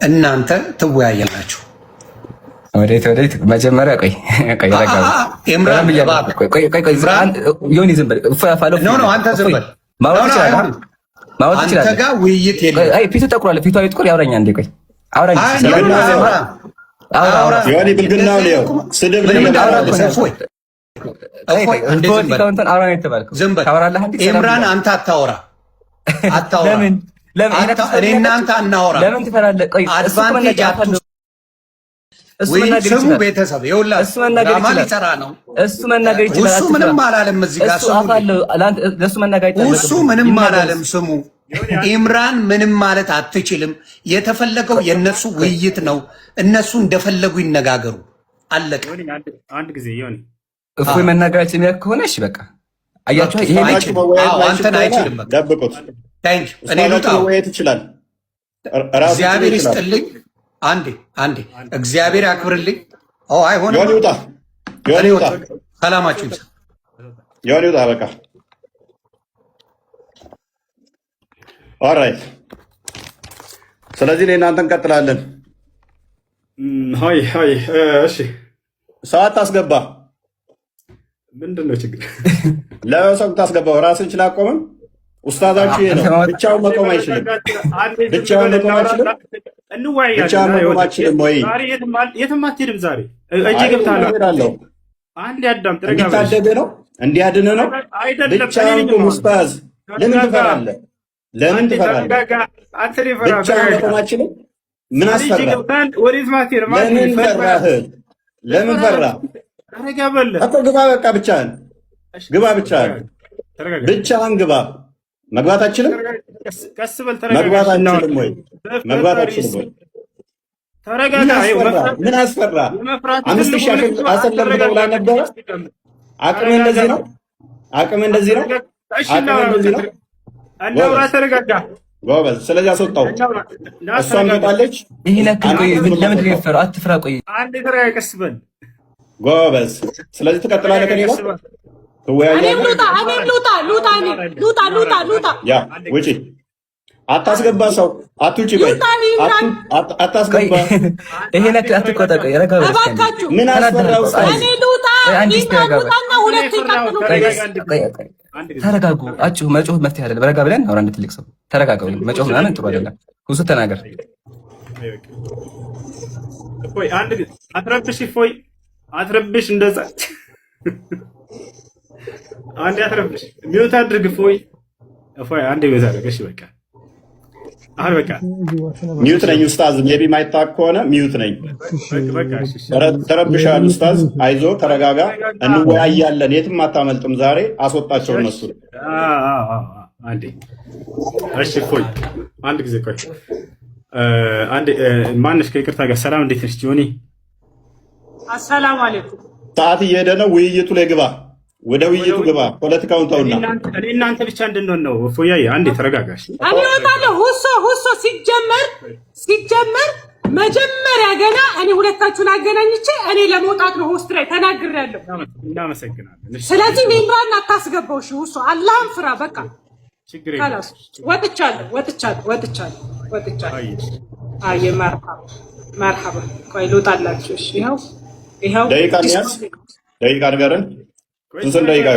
እናንተ ትወያያላችሁ። ወዴት መጀመሪያ ቆይ ዮኒ ዝም በል አንተ ዝም በል ማወቅ ይችላል። አንተ ጋር ውይይት የለም። አይ ፊቱ ጠቁሯል። ፊቱ አይጥቁር ያውራኛ እንዴ ቆይ አውራኝ ዮኒ ብልግናው ነው ስድብ ኢምራን አንተ አታወራ እኔ እናንተ አናወራ። ለምን ትፈራለህ? ቆይ አድቫንቴጅ ስሙ ቤተሰብ እሱ መናገር ይችላል። እሱ ምንም አላለም። እዚህ ጋር እሱ ምንም አላለም። ስሙ ኢምራን ምንም ማለት አትችልም። የተፈለገው የነሱ ውይይት ነው። እነሱ እንደፈለጉ ይነጋገሩ። አለቀ። አንድ ጊዜ ዮኒ እፎይ መናገራችን የሚያውቅ ከሆነ እሺ በቃ አያችሁ። ይሄ አንተን አይችልም። በቃ ደብቁት። እኔ ልውጣው። ይችላል። እግዚአብሔር ይስጥልኝ። አንዴ እግዚአብሔር ያክብርልኝ። አይሆንም። ዮኒ ውጣ። ሰላማችሁ ይብዛ። ዮኒ ውጣ። በቃ ኦልራይት። ስለዚህ እናንተ እንቀጥላለን። ሀይ እሺ፣ ሰዓት ታስገባ። ምንድን ነው ችግር? ለሰው ታስገባው። ራስን ችላ አቆምም። ኡስታዛችሁ ይሄ ነው። ብቻውን መቆም አይችልም። ብቻውን መቆም አይችልም። ወይ የትም አትሄድም። ዛሬ እጅ ገብታለሁ። አንድ ያዳም እንዲታደገ ነው እንዲያድን ነው። ብቻውን ኡስታዝ ለምን ትፈራለህ? ለምን ትፈራለህ? ብቻውን መቆም አይችልም። ምን አስፈራ? ለምን ፈራህ? ለምን ፈራህ? እኮ ግባ። በቃ ብቻህን ግባ። ብቻህን ግባ። መግባት አችልም? መግባት አችልም ወይ? ምን አስፈራ? 5000 አሰለም ብላ ነበረ። አቅም እንደዚህ ነው። ጎበዝ። ስለዚህ አስወጣው። እሷን ትወጣለች። ይሄ ለምንድን ነው የፈራው? አትፍራ። ቆይ አንዴ ተረጋጋ። ቀስ በል ጎበዝ። ስለዚህ ትቀጥላለህ ከኔ ጋር ትወያያለህ። ሉጣ ያ ውጪ። አታስገባ ሰው አትውጪ። ቆይ አታስገባ። ይሄ ነክ አትቆጣ። ቆይ ረጋ በል። ምን አስፈራው? ተረጋጉ። አጭሁ መጮህ መፍትሄ አይደለም። ረጋ ብለን አውራ። እንደ ትልቅ ሰው ተረጋጋ። መጮህ ምናምን ጥሩ አይደለም። ሁሱ ተናገር። ቆይ አንድ አትረብሽ። እንደዛ አንዴ አትረብሽ። ሚውት አድርግ። ፎይ አንዴ ሚውት አድርግ። እሺ በቃ አሁን በቃ ሚውት ነኝ ኡስታዝ። ሜቢ ማይታክ ከሆነ ሚውት ነኝ። ተረብሻል ኡስታዝ። አይዞ ተረጋጋ። እንወያያለን። የትም አታመልጥም። ዛሬ አስወጣቸው እነሱ። አንዴ እሺ ፎይ አንድ ጊዜ ቆይ አንዴ ማንሽ ከይቅርታ ጋር ሰላም፣ እንዴት ነሽ ጆኒ? አሰላሙ አለይኩም። ሰዓት እየሄደ ነው። ውይይቱ ላይ ግባ። ወደ ውይይቱ ግባ። ፖለቲካውን ተውና እኔ እናንተ ብቻ እንድንሆን ነው። ፎያዬ አንዴ ተረጋጋሽ። እኔ እወጣለሁ። ሁሶ ሲጀመር መጀመሪያ ገና እኔ ሁለታችሁን አገናኝቼ እኔ ለመውጣት ነው ሆስት ላይ ተናግሬያለሁ። እናመሰግናለን። ስለዚህ ኢምራን አታስገባው። እሺ ሁሶ አላህን ፍራ። በቃ ችግር የለም። ወጥቻለሁ። አይ መርሐባ። ቆይ ልውጣላችሁ። እሺ ይኸው ደቂቃ ንገረን። ስንት ደቂቃ?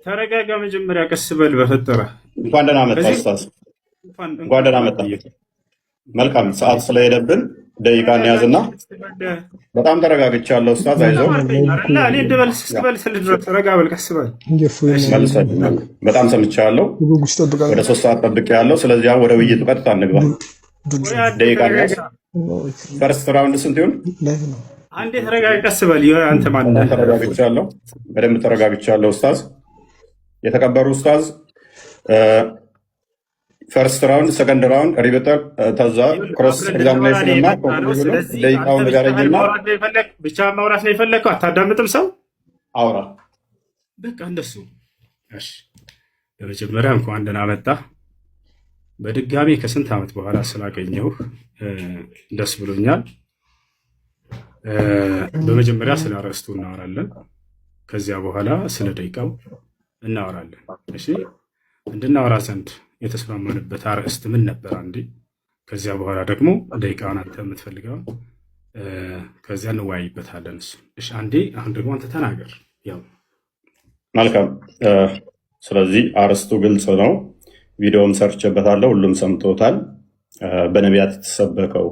ተረጋጋ። መጀመሪያ ቀስ በል በፈጠረ። እንኳን ደህና መጣ ኡስታዝ። እንኳን ደህና መጣ። መልካም ሰዓት ስለሄደብን ደቂቃ እንያዝና በጣም ተረጋግቻለሁ ኡስታዝ። አይዞህ። እኔ እንደበልስ ድረስ ተረጋ በል፣ ቀስ በል። በጣም ሰምቻለሁ። ወደ 3 ሰዓት ጠብቄያለሁ። ስለዚህ አሁን ወደ ውይይቱ ቀጥታ እንግባ። ደቂቃ እንያዝ። ፈርስት ራውንድ ስንት ይሁን? አንዴ ተረጋጋ፣ ቀስ በል። አንተ ማለት ነው። ተረጋግቻለሁ፣ በደንብ ተረጋግቻለሁ ኡስታዝ። የተከበሩ ኡስታዝ፣ ፈርስት ራውንድ፣ ሰከንድ ራውንድ ሪበተር ተዛ ክሮስ ኤግዛሚኔሽን እና ኮንክሉዥን ደቂቃውን ንገረኝና። ብቻ ማውራት ነው የፈለግከው? አታዳምጥም ሰው? አውራ በቃ እንደሱ። እሺ በመጀመሪያ እንኳን ደህና መጣ። በድጋሚ ከስንት ዓመት በኋላ ስላገኘሁ ደስ ብሎኛል። በመጀመሪያ ስለ አርዕስቱ እናወራለን። ከዚያ በኋላ ስለ ደቂቃው እናወራለን። እሺ እንድናወራ ዘንድ የተስማማንበት አርዕስት ምን ነበር? አንዴ ከዚያ በኋላ ደግሞ ደቂቃውን አንተ የምትፈልገውን ከዚያ እንወያይበታለን። እሱ እሺ፣ አንዴ አሁን ደግሞ አንተ ተናገር። ያው መልካም። ስለዚህ አርስቱ ግልጽ ነው። ቪዲዮም ሰርችበታለሁ፣ ሁሉም ሰምቶታል። በነቢያት የተሰበከው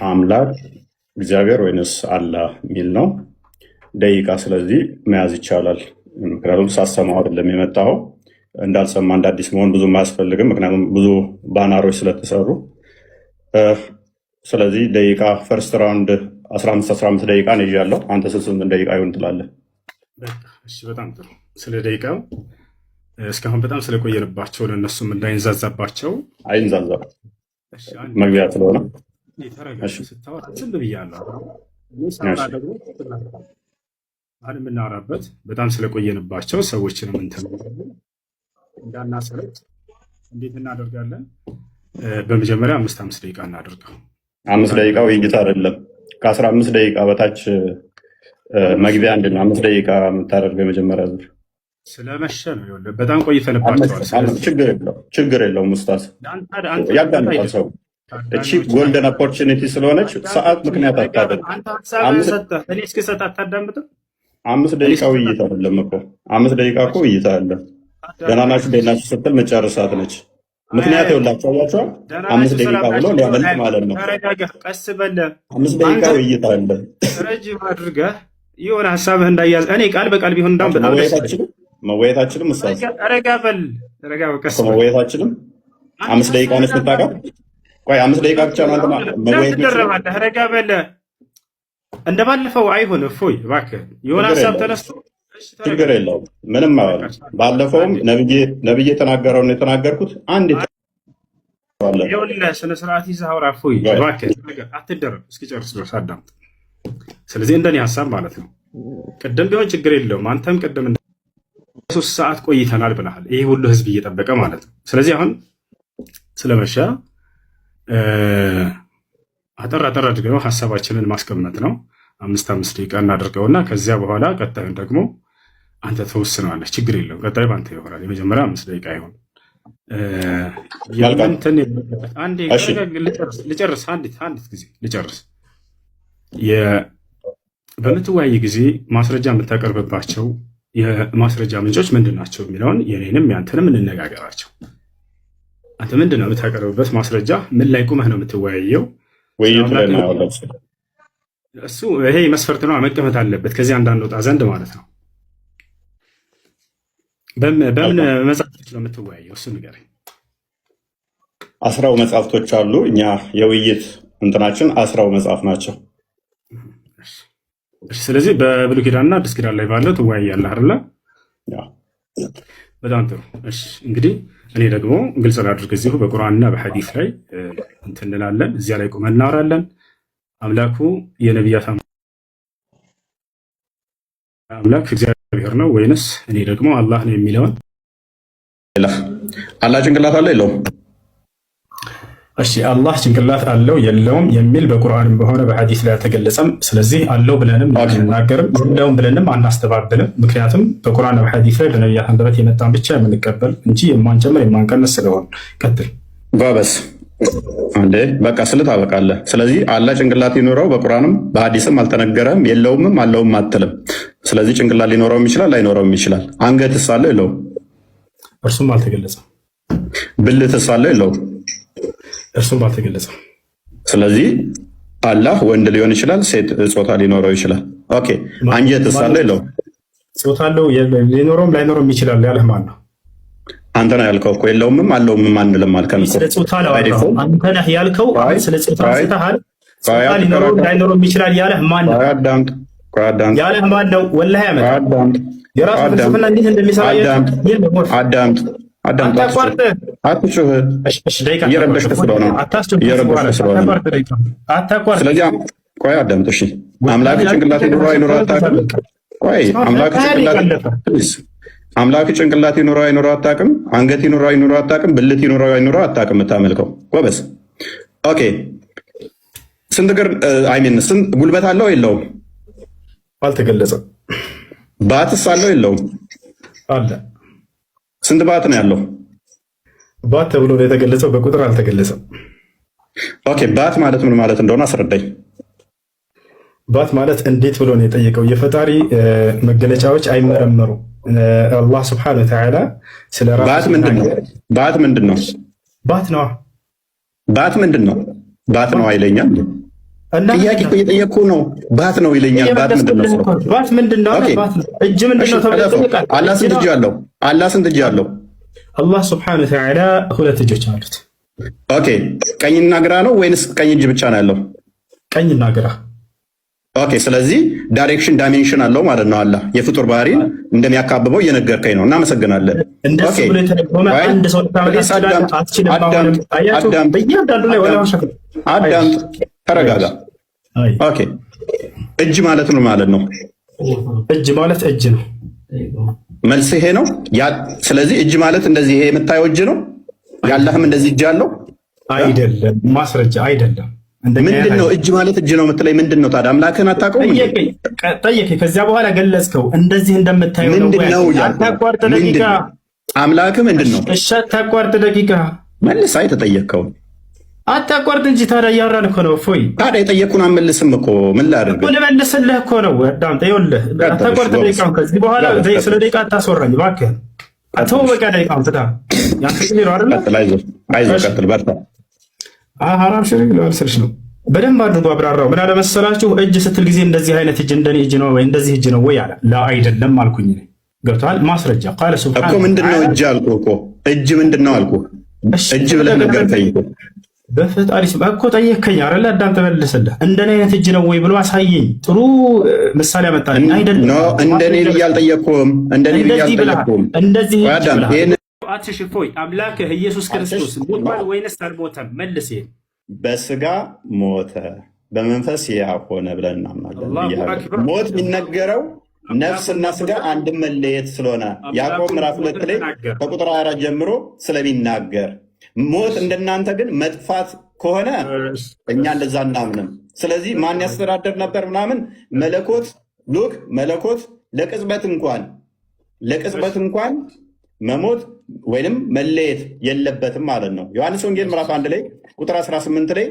አምላክ እግዚአብሔር ወይንስ አላህ የሚል ነው። ደቂቃ ስለዚህ መያዝ ይቻላል። ምክንያቱም ሳሰማው አይደለም የመጣው፣ እንዳልሰማ እንደ አዲስ መሆን ብዙም አያስፈልግም። ምክንያቱም ብዙ ባናሮች ስለተሰሩ። ስለዚህ ደቂቃ ፈርስት ራውንድ 15 ደቂቃ ነው ይዣለሁ። አንተ ስንት ደቂቃ ይሆን ትላለህ? እሺ፣ በጣም ጥሩ። ስለ ደቂቃው እስካሁን በጣም ስለቆየንባቸው ለእነሱም እንዳይንዛዛባቸው። አይንዛዛም፣ መግቢያ ስለሆነ ስታወራ ዝም ብያለሁ። አሁን የምናወራበት በጣም ስለቆየንባቸው ሰዎችንም እንትን እንዳናሰለች እንዴት እናደርጋለን? በመጀመሪያ 5 ደቂቃ እናደርገው። 5 ደቂቃ ውይይት አይደለም። ከ15 ደቂቃ በታች መግቢያ አንድ ነው። 5 ደቂቃ የምታደርገው የመጀመሪያ ዙር ስለመሸ ነው። በጣም ቆይተንባቸዋል። ችግር የለውም ኡስታዝ፣ ያጋንጣል ሰው። እቺ ጎልደን ኦፖርቹኒቲ ስለሆነች ሰዓት ምክንያት አታደርግ። 5 ደቂቃ ውይይት አይደለም እኮ 5 ደቂቃ እኮ ውይይት አለ። ደህና ናችሁ ደህና ናችሁ ስትል መጨረሳት ነች። ምክንያት ይኸውላችሁ አያችኋል። 5 ደቂቃ ብሎ ሊያመልጥ ማለት ነው። ቀስ በለ 5 ደቂቃ ውይይት አለ። ረጅም አድርገህ የሆነ ሀሳብህ እንዳያዝ እኔ ቃል በቃል ቢሆን እንዳውም በጣም መወያየታችንም ኡስታዝ ረጋ በል ረጋ በቀስ መወያየታችንም 5 ደቂቃ ነች የምታውቃት። ቆይ 5 ደቂቃ ብቻ ነው አንተ መወያየት ትደረባለህ። ረጋ በል እንደባለፈው አይሆን። እፎይ እባክህ የሆነ ሀሳብ ተነስቶ ችግር የለውም ምንም ማለት ባለፈውም ነብዬ የተናገረውን የተናገርኩት አንድ ይኸውልህ ስነ ስርዓት ይዘህ አውራ። እፎይ እባክህ አትደረብ፣ እስኪጨርስ ድረስ አዳምጥ። ስለዚህ እንደኔ ሀሳብ ማለት ነው ቅድም ቢሆን ችግር የለውም። አንተም ቅድም 3 ሰዓት ቆይተናል ብለሃል። ይሄ ሁሉ ህዝብ እየጠበቀ ማለት ነው። ስለዚህ አሁን ስለመሸ አጠር አድርገው ሀሳባችንን ማስቀመጥ ነው። 5 ደቂቃ እናደርገውና ከዚያ በኋላ ቀጣዩን ደግሞ አንተ ተወስነዋለህ። ችግር የለውም። ቀጣዩ በአንተ ይሆናል። የመጀመሪያ 5 ደቂቃ ይሆን ልጨርስ። አንዲት ጊዜ ልጨርስ። በምትወያይ ጊዜ ማስረጃ የምታቀርብባቸው የማስረጃ ምንጮች ምንድን ናቸው የሚለውን የኔንም ያንተንም እንነጋገራቸው። አንተ ምንድን ነው የምታቀርብበት ማስረጃ? ምን ላይ ቁመህ ነው የምትወያየው? እሱ ይሄ መስፈርት ነው፣ መቀመጥ አለበት። ከዚህ እንዳንወጣ ዘንድ ማለት ነው። በምን መጽሐፍቶች ነው የምትወያየው? እሱ ንገረኝ። 10 መጽሐፍቶች አሉ። እኛ የውይይት እንትናችን 10 መጽሐፍ ናቸው። ስለዚህ በብሉይ ኪዳንና አዲስ ኪዳን ላይ ባለው ትወያያለህ አይደለ? በጣም ጥሩ። እሺ እንግዲህ እኔ ደግሞ ግልጽ ላድርግ። እዚሁ በቁርአንና በሐዲስ ላይ እንትን እንላለን። እዚያ ላይ ቁመን እናወራለን። አምላኩ የነቢያት አምላክ እግዚአብሔር ነው ወይንስ እኔ ደግሞ አላህ ነው የሚለውን አላህ ጭንቅላት አለው የለውም? እሺ አላህ ጭንቅላት አለው የለውም የሚል በቁርአንም በሆነ በሐዲስ ላይ አልተገለጸም። ስለዚህ አለው ብለንም አንናገርም፣ የለውም ብለንም አናስተባብልም። ምክንያቱም በቁርአን በሐዲስ ላይ በነቢያት አንደበት የመጣን ብቻ የምንቀበል እንጂ የማንጨምር የማንቀንስ ስለሆን። ቀጥል ጎበዝ። እንዴ በቃ ስልት አበቃለህ። ስለዚህ አላህ ጭንቅላት ይኖረው በቁርአንም በሐዲስም አልተነገረም፣ የለውምም አለውም አትልም። ስለዚህ ጭንቅላት ሊኖረውም ይችላል ላይኖረውም ይችላል። አንገትስ አለው የለውም? እርሱም አልተገለጸም። ብልትስ አለው የለውም? እርሱም አልተገለጸም። ስለዚህ አላህ ወንድ ሊሆን ይችላል፣ ሴት ጾታ ሊኖረው ይችላል። ኦኬ አንጀትስ አለው የለውም? ጾታ አለው፣ ሊኖረውም ላይኖረውም ይችላል ያለህ ማን ነው? አንተ ነህ ያልከው እኮ የለውምም አለውምም አንልም አልከን እኮ። ስለ ጾታ ነው አንተ ነህ ያልከው። ስለ ጾታ አንስተሃል። ጾታ ሊኖረውም ላይኖረውም ይችላል ያለህ ማን ነው? ያለህ ማን ነው? ወላሂ ያመጣ የራሱ ፍልስፍና እንዴት እንደሚሰራ አዳምጥ። አትጩህ፣ እየረበሽክ ስለሆነ ስለዚህ ቆይ አዳምጥ። እሺ አምላክ ጭንቅላት ይኑረው አይኑረው አታውቅም? ቆይ አምላክ ጭንቅላት ይኑረው አይኑረው አታውቅም? አንገት ይኑረው አይኑረው አታውቅም? ብልት ይኑረው አይኑረው አታውቅም? የምታመልከው ጎበዝ። ኦኬ ስንት እግር ስንት ጉልበት አለው የለውም? አልተገለጸም። ባትስ አለው የለውም? አለ። ስንት ባት ነው ያለው? ባት ተብሎ የተገለጸው በቁጥር አልተገለጸም። ኦኬ ባት ማለት ምን ማለት እንደሆነ አስረዳኝ። ባት ማለት እንዴት ብሎ ነው የጠየቀው? የፈጣሪ መገለጫዎች አይመረመሩ። አላህ ስብሐነሁ ወተዓላ ስለ ራሱ ባት ምንድን ነው? ባት ምንድን ነው? ባት ነው። ባት ምንድን ነው? ባት ነው አይለኛል። ጥያቄ እየጠየቅኩ ነው። ባት ነው ይለኛል። ባት ምንድን ነው? ባት ምንድን ነው? እጅ ምንድን ነው ተብሎ ይጠየቃል። አላህ ስንት እጅ አለው? አላህ ስንት እጅ አለው? አላህ ስብሐነሁ ወተዓላ 2 እጆች አሉት። ኦኬ ቀኝና ግራ ነው ወይንስ ቀኝ እጅ ብቻ ነው ያለው? ቀኝና ግራ። ኦኬ ስለዚህ ዳይሬክሽን ዳይሜንሽን አለው ማለት ነው። አላህ የፍጡር ባህሪን እንደሚያካብበው እየነገርከኝ ነው። እናመሰግናለን። እንደሱ ብሎ የተነገረው አንድ ሰው አዳምጥ፣ ተረጋጋ። ኦኬ እጅ ማለት ነው ማለት ነው። እጅ ማለት እጅ ነው። መልስ ይሄ ነው። ስለዚህ እጅ ማለት እንደዚህ ይሄ የምታየው እጅ ነው። ያለህም እንደዚህ እጅ አለው አይደለም? ማስረጃ አይደለም። ምንድን ነው እጅ ማለት እጅ ነው የምትለኝ ምንድን ነው ታዲያ? አምላክህን አታውቀውም? ጠየቀኝ። ከዚያ በኋላ ገለጽከው። እንደዚህ እንደምታየው ምንድን ነው? አታቋርጥ ደቂቃ። አምላክህ ምንድን ነው? እሺ አታቋርጥ ደቂቃ። መልስ። አይ ተጠየቅከውን አታቋርጥ እንጂ ታዲያ እያወራን እኮ ነው። እፎይ ታዲያ የጠየቅኩህን አልመልስም እኮ ምን ላድርግ? ልመልስልህ እኮ ነው። አዳምጥ፣ ይኸውልህ አታቋርጥ ደቂቃውን። ከዚህ በኋላ ስለ ደቂቃ አታስወራኝ እባክህ። ተው በቃ ደቂቃውን ትታ ያንተ ጊዜ ነው አይደለ? አይዞህ ቀጥል፣ በርታ። ሐራም ሽሪክ ለወልስልሽ ነው። በደንብ አድርጎ አብራራው። ምን አለመሰላችሁ? እጅ ስትል ጊዜ እንደዚህ አይነት እጅ እንደኔ እጅ ነው ወይ እንደዚህ እጅ ነው ወይ አለ። ላ አይደለም አልኩኝ። ገብቶሃል? ማስረጃ ቃለ ሱብሃን እኮ ምንድነው እጅ አልኩህ እኮ። እጅ ምንድነው አልኩህ። እጅ ብለህ ነገርከኝ እኮ። በፈጣሪ ስም እኮ ጠየከኝ አይደለ? አዳም ተመልሰልህ እንደኔ አይነት እጅ ነው ወይ ብሎ አሳየኝ። ጥሩ ምሳሌ አመጣልኝ። አይደለም እንደኔ ብዬ አልጠየቅኩም። እንደኔ ብዬ አልጠየቅኩም። እንደዚህ ይሄን አትሽፎይ አምላክህ ኢየሱስ ክርስቶስ ሞቷል ወይንስ አልሞተም? መልስ። በስጋ ሞተ በመንፈስ ሕያው ሆነ ብለን እናምናለን። ሞት የሚነገረው ነፍስና ስጋ አንድም መለየት ስለሆነ ያዕቆብ ምዕራፍ 2 ላይ ከቁጥር 24 ጀምሮ ስለሚናገር፣ ሞት እንደናንተ ግን መጥፋት ከሆነ እኛ እንደዛ እናምንም። ስለዚህ ማን ያስተዳደር ነበር ምናምን መለኮት ሉክ መለኮት ለቅጽበት እንኳን መሞት ወይንም መለየት የለበትም ማለት ነው። ዮሐንስ ወንጌል ምዕራፍ 1 ላይ ቁጥር 18 ላይ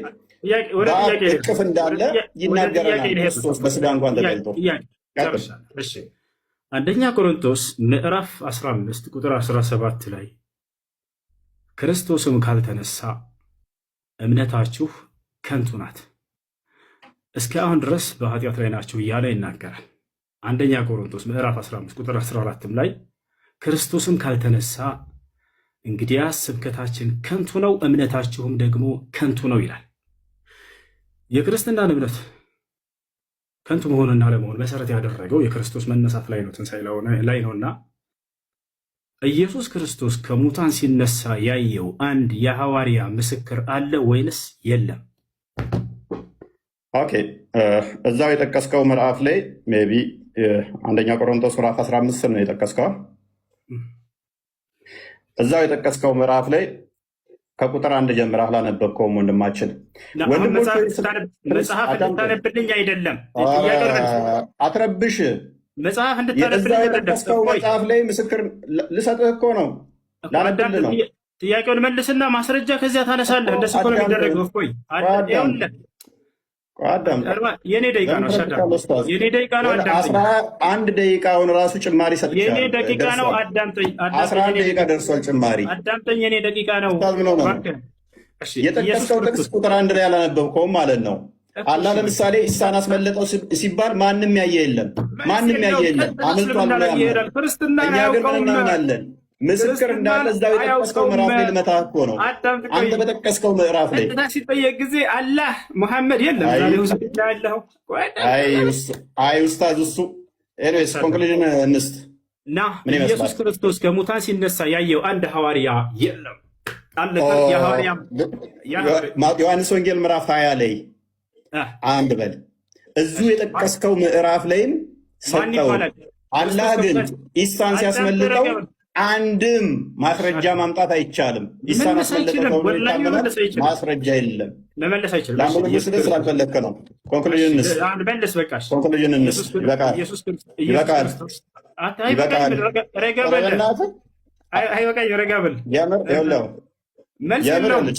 እቅፍ እንዳለ ይናገረናል። ክርስቶስ በስጋ እንኳን ተገልጦ። አንደኛ ቆሮንቶስ ምዕራፍ 15 ቁጥር 17 ላይ ክርስቶስም ካልተነሳ እምነታችሁ ከንቱ ናት፣ እስከ አሁን ድረስ በኃጢአት ላይ ናችሁ እያለ ይናገራል። አንደኛ ቆሮንቶስ ምዕራፍ 15 ቁጥር 14 ላይ ክርስቶስም ካልተነሳ እንግዲያስ ስብከታችን ከንቱ ነው፣ እምነታችሁም ደግሞ ከንቱ ነው ይላል። የክርስትናን እምነት ከንቱ መሆንና ለመሆን መሰረት ያደረገው የክርስቶስ መነሳት ላይ ነው፣ ትንሣኤ ላይ ነውና ኢየሱስ ክርስቶስ ከሙታን ሲነሳ ያየው አንድ የሐዋርያ ምስክር አለ ወይንስ የለም? ኦኬ እዛው የጠቀስከው ምዕራፍ ላይ ሜይ ቢ አንደኛ ቆሮንቶስ ምዕራፍ 15 ነው የጠቀስከው። እዛው የጠቀስከው ምዕራፍ ላይ ከቁጥር 1 ጀምረህ አላነበብከውም ወንድማችን። መጽሐፍ እንድታነብልኝ አይደለም አትረብሽ። መጽሐፍ እንድታነብልኝ የጠቀስከው መጽሐፍ ላይ ምስክር ልሰጥህ እኮ ነው፣ ላነብልህ ነው። ጥያቄውን መልስና ማስረጃ ከዚያ ታነሳለህ። እንደሱ እኮ ነው የሚደረገው። እፎይ የኔ ደቂቃ ነው። የኔ ደቂቃ ነው። አንድ ደቂቃውን ራሱ ጭማሪ ሰጥቻለሁ። የኔ ደቂቃ ነው። አዳምጠኝ። 11 ደቂቃ ደርሷል ጭማሪ። አዳምጠኝ። የኔ ደቂቃ ነው። የጠቀስከው ጥቅስ ቁጥር 1 ላይ ያላነበብከውም ማለት ነው። አላህ ለምሳሌ ኢሳን አስመለጠው ሲባል ማንም ያየ የለም፣ ማንም ያየ የለም፣ አምልጧል ብሎ ያምናል። እኛ ግን ምን እናምናለን? ምስክር እንዳለ እዛው የጠቀስከው ምዕራፍ ላይ ልመታህ እኮ ነው። አንተ በጠቀስከው ምዕራፍ ላይ ሲጠየቅ ጊዜ አላህ ሙሐመድ የለም ያለው። አይ ኡስታዝ እሱ ኤኒዌይስ ኮንክሉዥን እንስት እና ኢየሱስ ክርስቶስ ከሙታን ሲነሳ ያየው አንድ ሐዋርያ የለም አለ። ዮሐንስ ወንጌል ምዕራፍ 20 ላይ አንድ በል እዚሁ የጠቀስከው ምዕራፍ ላይም ሰጠው። አላህ ግን ኢሳን ሲያስመልጠው አንድም ማስረጃ ማምጣት አይቻልም። ኢሳን አስመለጠው ማስረጃ የለም። ለመመለስ ስላልፈለግክ ነው። ኮንክሉዥን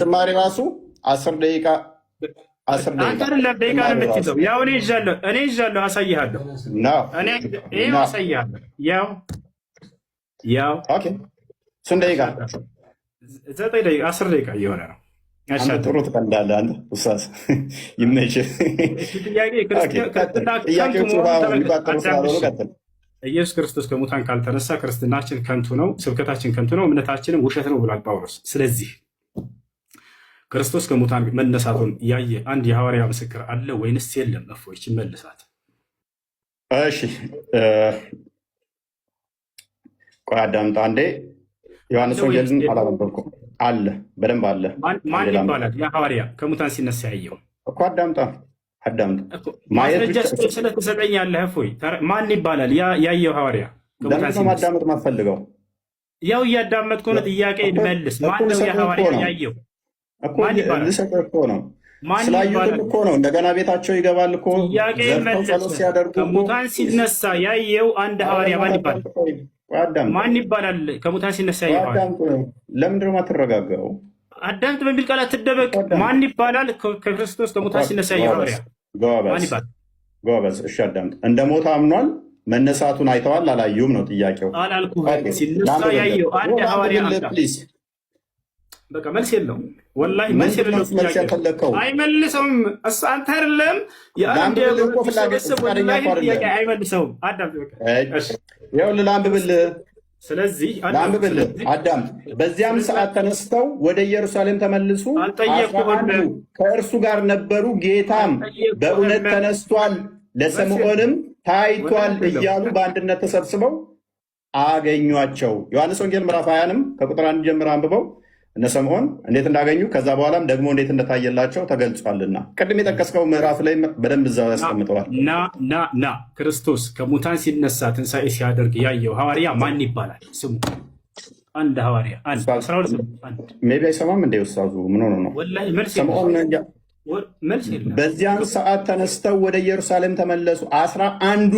ጭማሪ ራሱ 10 ደቂቃ አንተ አይደለም ደቂቃ ነው የምትይዘው። ያው እኔ ይዣለሁ፣ አሳይሃለሁ። እኔ አሳይሃለሁ። ያው ኦኬ። ስንት ደቂቃ? 9 ደቂቃ 10 ደቂቃ እየሆነ ነው። አንተ ጥሩ ትቀልዳለህ አንተ ኡስታዝ፣ ይመችህ። ኢየሱስ ክርስቶስ ከሙታን ካልተነሳ ክርስትናችን ከንቱ ነው፣ ስብከታችን ከንቱ ነው፣ እምነታችንም ውሸት ነው ብሏል ጳውሎስ። ስለዚህ ክርስቶስ ከሙታን መነሳቱን ያየ አንድ የሐዋርያ ምስክር አለ ወይንስ የለም? እፎይች መልሳት። እሺ ቆይ አዳምጣ አንዴ። ዮሐንስ ወንጌልን አላነበብኩም። አለ፣ በደንብ አለ። ማን ይባላል ያ ሐዋርያ ከሙታን ሲነሳ ያየው? እኮ አዳምጣ ማስረጃ ስለተሰጠኛለህ። እፎይ ማን ይባላል ያየው ሐዋርያ ከሙታን ሲነሳ? ማዳመጥ ማፈልገው ያው እያዳመጥኩ ነው። ጥያቄ መልስ። ማን ነው ያ ሐዋርያ ያየው? ልሰጠህ እኮ ነው። ስላዩትም እኮ ነው። እንደገና ቤታቸው ይገባል እኮ ጸሎት ሲያደርጉ። ከሙታን ሲነሳ ያየው አንድ ሐዋርያ ማን ይባላል? ማን ይባላል? ከሙታን ሲነሳ ያየው ሐዋርያ። ለምንድን ነው የማትረጋጋው? አዳምጥ በሚል ቃል አትደበቅ። ማን ይባላል? ከክርስቶስ ከሙታን ሲነሳ ያየው ሐዋርያ ማን ይባላል? ጎበዝ። እሺ አዳምጥ። እንደ ሞተ አምኗል። መነሳቱን አይተዋል አላዩም ነው ጥያቄው። አላልኩህም። ሲነሳ ያየው አንድ ሐዋርያ በቃ መልስ የለውም። ወላሂ መልስ የለውም። አይመልሰውም። እሱ አንተ አይደለም የአንድ ጥያቄ አይመልሰውም። ይኸውልህ ላንብብልህ። ስለዚህ ላንብብልህ አዳም። በዚያም ሰዓት ተነስተው ወደ ኢየሩሳሌም ተመልሱ፣ ከእርሱ ጋር ነበሩ። ጌታም በእውነት ተነስቷል፣ ለስምዖንም ታይቷል እያሉ በአንድነት ተሰብስበው አገኟቸው። ዮሐንስ ወንጌል ምዕራፍ 20ንም ከቁጥር 1 ጀምሮ አንብበው እነ ስምዖን እንዴት እንዳገኙ ከዛ በኋላም ደግሞ እንዴት እንደታየላቸው ተገልጿልና ቅድም የጠቀስከው ምዕራፍ ላይ በደንብ እዛው ያስቀምጠዋል። ና ክርስቶስ ከሙታን ሲነሳ ትንሣኤ ሲያደርግ ያየው ሐዋርያ ማን ይባላል? ስሙ አንድ ሐዋርያ ሜቢ አይሰማም እንደ ኡስታዙ ምን ሆኖ ነው? በዚያን ሰዓት ተነስተው ወደ ኢየሩሳሌም ተመለሱ። 11ዱ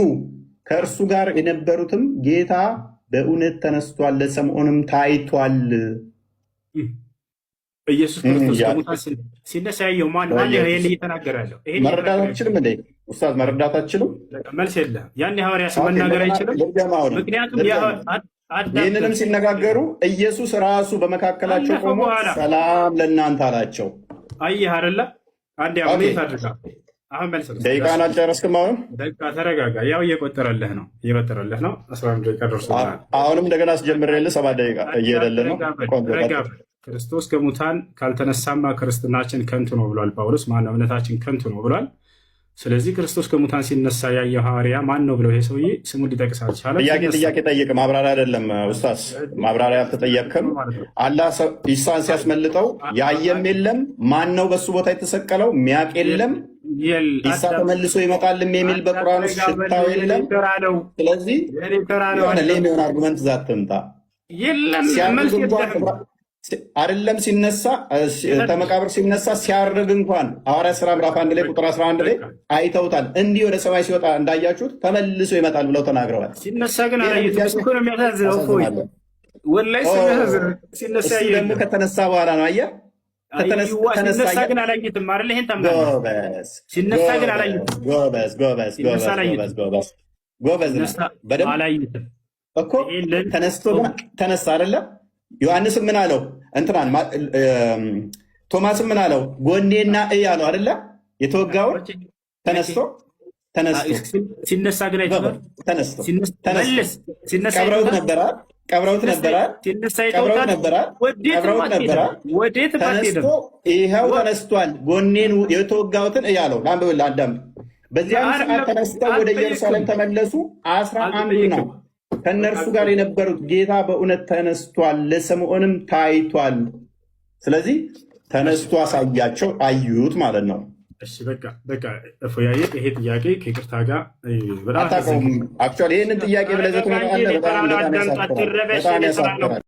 ከእርሱ ጋር የነበሩትም ጌታ በእውነት ተነስቷል፣ ለስምዖንም ታይቷል። ኢየሱስ ክርስቶስ ከሙታን ሲነሳ ያየው ማን ይሄን እየተናገረ ያለው? መረዳት አትችልም እንዴ ኡስታዝ? መረዳት አትችልም? መልስ የለም። ያን ሐዋርያ ስም መናገር አይችልም። ምክንያቱም ይህንንም ሲነጋገሩ ኢየሱስ ራሱ በመካከላቸው ቆሞ ሰላም ለእናንተ አላቸው። አየህ አይደለ? አንዴ አሁን ታድርጋ። አሁን መልስ ነው። ደቂቃን አልጨረስክም? አሁን ደቂቃ ተረጋጋ። ያው እየቆጠረልህ ነው 11 ደቂቃ ደርሶናል። አሁንም እንደገና አስጀምሬልህ 7 ደቂቃ እየሄደልህ ነው። ክርስቶስ ከሙታን ካልተነሳማ ክርስትናችን ከንቱ ነው ብሏል ጳውሎስ። ማነው? እምነታችን ከንቱ ነው ብሏል። ስለዚህ ክርስቶስ ከሙታን ሲነሳ ያየው ሐዋርያ ማን ነው ብለው ይሄ ሰውዬ ስሙን ሊጠቅስ አልቻለም። ጥያቄ ጠይቅ። ማብራሪያ አይደለም ኡስታዝ፣ ማብራሪያ አልተጠየቅክም። አላህ ኢሳን ሲያስመልጠው ያየም የለም፣ ማን ነው በሱ ቦታ የተሰቀለው ሚያቅ የለም፣ ኢሳ ተመልሶ ይመጣልም የሚል በቁርአን ውስጥ ሽታው የለም። ስለዚህ ሌም የሆነ አርጉመንት ዛትምጣ አይደለም ሲነሳ ተመቃብር ሲነሳ ሲያርግ እንኳን ሐዋርያት ሥራ ምዕራፍ 1 ላይ ቁጥር 11 ላይ አይተውታል። እንዲህ ወደ ሰማይ ሲወጣ እንዳያችሁት ተመልሶ ይመጣል ብለው ተናግረዋል። ሲነሳ ግን አላየሁትም። ነው የሚያሳዝነው። ወላሂ ሲነሳ ደግሞ ከተነሳ በኋላ ነው። አየህ፣ ሲነሳ ግን አላየሁትም አይደል? ይሄን ታምናለህ? ሲነሳ ግን አላየሁትም። ጎበዝ በደምብ አላየሁትም እኮ ተነሳ አይደለም። ዮሐንስም ምን አለው? እንትናን ቶማስም ምን አለው? ጎኔና እይ አለው አይደለ? የተወጋውን ተነስቶ ሲነሳ ግን አይተኸዋል? ቀብረውት ነበረ። ይኸው ተነስቷል፣ ጎኔን የተወጋሁትን እይ አለው። ላንብብልህ አዳም። በዚያም ሰዓት ተነስተው ወደ ኢየሩሳሌም ተመለሱ። 11 ነው ከእነርሱ ጋር የነበሩት። ጌታ በእውነት ተነስቷል፣ ለስምዖንም ታይቷል። ስለዚህ ተነስቶ አሳያቸው፣ አዩት ማለት ነው። እሺ በቃ እፎያዬ፣ ይሄ ጥያቄ ከይቅርታ ጋር አታውቀውም። አክቹዋሊ ይህንን ጥያቄ ብለህ ዘት በጣም ያሳፍራል።